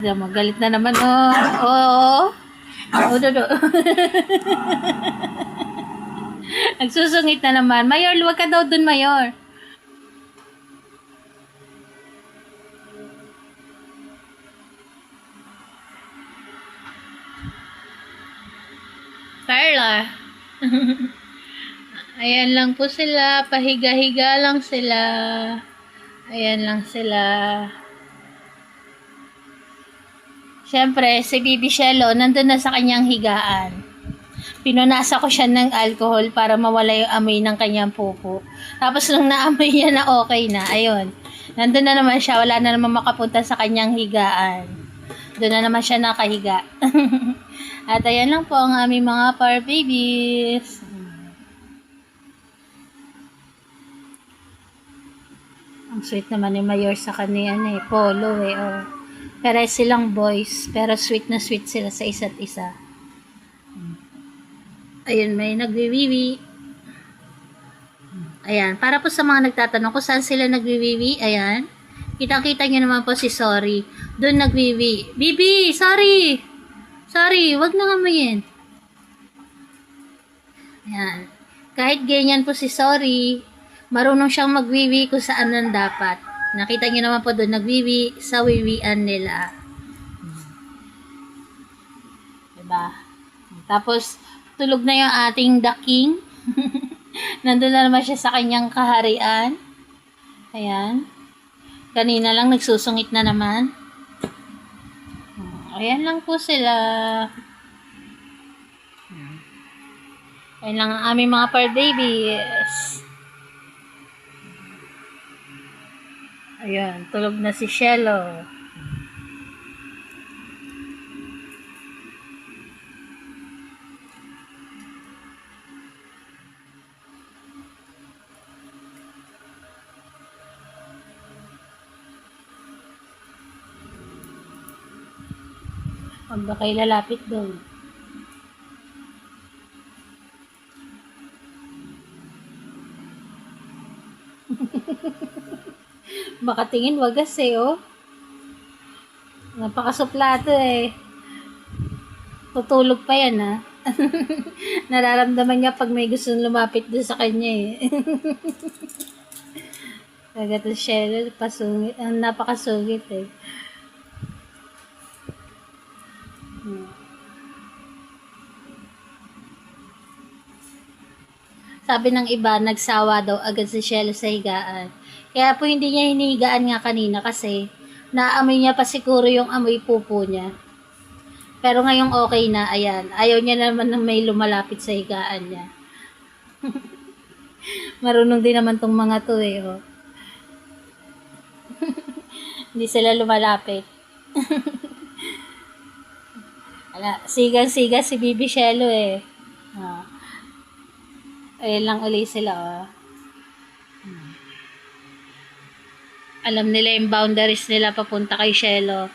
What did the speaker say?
Magalit na naman, oh. Oo. Oh, dodo. Nagsusungit na naman. Mayor, luwag ka daw dun, Mayor. Carla. Ayan lang po sila. Pahiga-higa lang sila. Ayan lang sila. Siyempre, si Bibi Shelo, nandun na sa kanyang higaan. Pinunasa ko siya ng alcohol para mawala yung amoy ng kanyang pupo. Tapos nung naamoy niya na okay na, ayun. Nandun na naman siya, wala na naman makapunta sa kanyang higaan. Doon na naman siya nakahiga. At ayan lang po ang aming mga par babies. Ang sweet naman ni Mayor sa kanya Polo oh. Pero silang boys, pero sweet na sweet sila sa isa't isa. Ayun, may nagwiwiwi. Ayan, para po sa mga nagtatanong kung saan sila nagwiwiwi, ayan. Kitang-kita nyo naman po si Sorry. Doon nagwiwi. Bibi, sorry! Sorry, wag na ngamayin. Ayan. Kahit ganyan po si Sorry, marunong siyang magwiwi kung saan nang dapat. Nakita nyo naman po doon, nagwiwi sa wiwian nila. Diba? Tapos, tulog na yung ating The King. Nandun na naman siya sa kanyang kaharian. Ayan. Kanina lang nagsusungit na naman. Ayan lang po sila. Ayan lang ang aming mga par babies. Ayan, tulog na si Shelo. Huwag ba kayo lalapit doon? Baka tingin wagas oh. Napakasuplato Tutulog pa yan Nararamdaman niya pag may gustong lumapit doon sa kanya Kagato siya, pasungit. Napakasungit Sabi ng iba, nagsawa daw agad si Shelo sa higaan. Kaya po hindi niya hinihigaan nga kanina kasi naamoy niya pa siguro yung amoy pupo niya. Pero ngayong okay na, ayan. Ayaw niya naman na may lumalapit sa higaan niya. Marunong din naman tong mga to oh. Hindi sila lumalapit. Sigang-siga si Bibi Shelo Ayan lang uli sila Alam nila yung boundaries nila papunta kay Shelo.